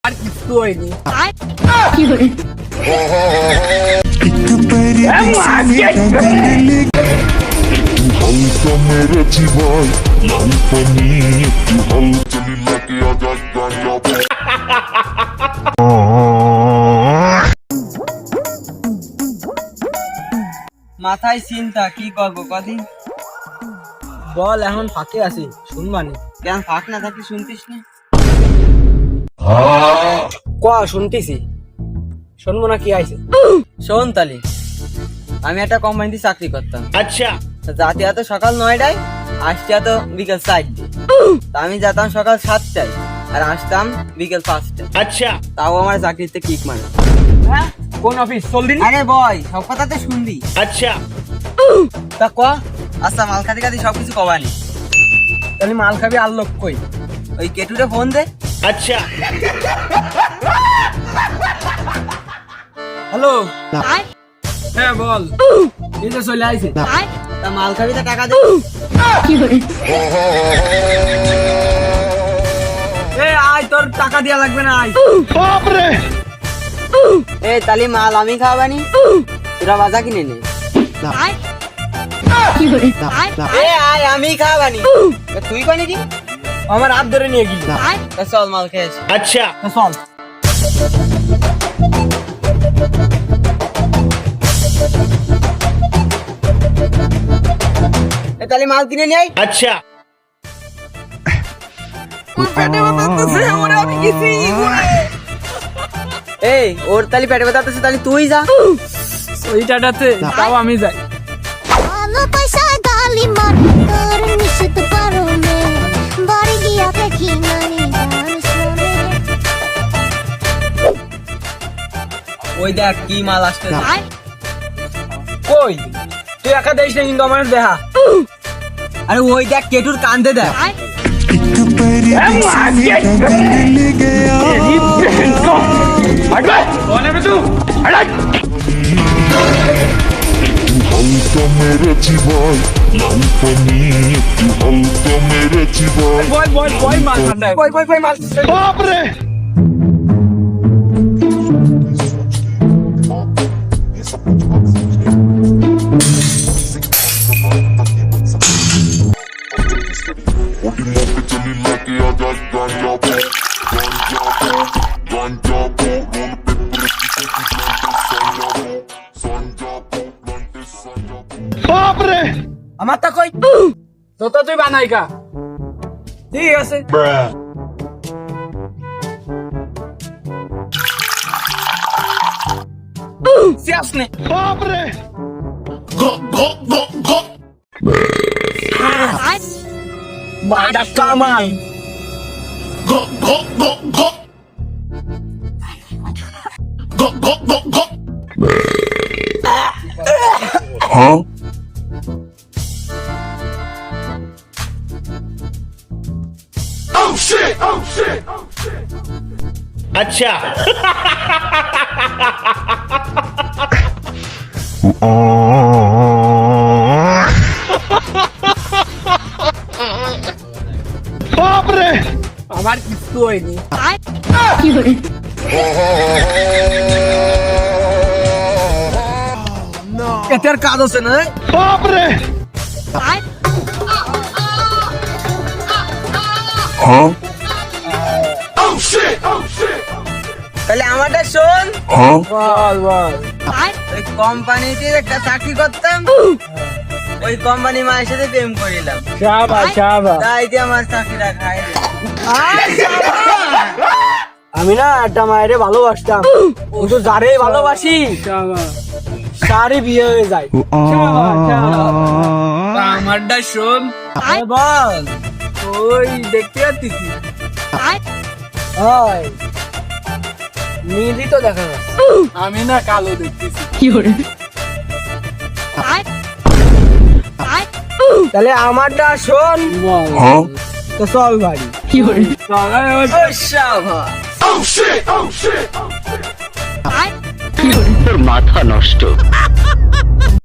আর কিছু হয়নি। মাথায় চিন্তা কি করবো কদিন। বল, এখন ফাঁকে আছি, শুনবানি। কেন ফাঁক না থাকি শুনতিস না? ক শুনতেছি, শুনবো না কি আইছে? শোন তালি, আমি একটা কোম্পানিতে চাকরি করতাম। আচ্ছা। যাতে এত সকাল 9টায়, আসতে এত বিকেল 4টায়। তা আমি যেতাম সকাল 7টায় আর আসতাম বিকেল 5টায়। আচ্ছা। তাও আমার চাকরিতে কিক মানে। হ্যাঁ, কোন অফিস চল দিন? আরে বয়, সব কথা তো শুনবি। আচ্ছা। তা ক। আচ্ছা, মাল খাতে খাতে সবকিছু কবানি। তাহলে মাল খাবি আর লোক কই? ওই কেটুরে ফোন দে। আচ্ছা। হ্যালো। হ্যাঁ বল, এই যে চলে আইছে। তা মাল খাবি তা টাকা দে। এ আয়, তোর টাকা দিয়া লাগবে না, আয়। এ তালি মাল আমি খাওয়াবানি, তোরা বাজা কিনে নে। এ আয়, আমি খাওয়াবানি, তুই কয় নাকি? আমার হাত ধরে নিয়ে গেলি। তা চল মাল খেয়েছি। আচ্ছা। তা চল। এ তালি মাল কিনে নিয়ে আয়। আচ্ছা। এই ওর তালি পেটে ব্যথা, তালি তুই যা। ওইটাতে তাও আমি যাই। ভালো পয়সায় গালি মারি তোর মিশতে পারো নে বাড়ি গিয়া দেখি নানি গান শোনে ওই দেখ কি মাল আসতে। কই তুই একা দেখিস না, কিন্তু আমার দেহা। আরে ওই দেখ কেটুর কান্দে দেখ। বয় বয় বয় মাল ঠান্ডা, বয় বয় বয় মাল। আমার তা কই যত তুই বানাই কা। ঠিক আছে। শেষ নে। মাডা কামাল। আচ্ছা। আমার কিছু হয়নি। এতে আর কাজ আছে না। তাহলে আমারটা শোন। বল বল। ওই কোম্পানিতে একটা চাকরি করতাম, ওই কোম্পানি মায়ের সাথে প্রেম করিলাম, শাবাশ শাবাশ। তাই দিয়ে আমার চাকরিটা খাই। আমি না একটা মায়েরে ভালোবাসতাম, কিন্তু যারে ভালোবাসি তারই বিয়ে হয়ে যায়। আমারটা শোন। বল, ওই দেখতে পাচ্ছিস নীলই তো দেখা যাচ্ছে, আমি না কালো দেখতেছি। তাহলে আমারটা শোন। তো চল বাড়ি। শাবাশ। মাথা নষ্ট।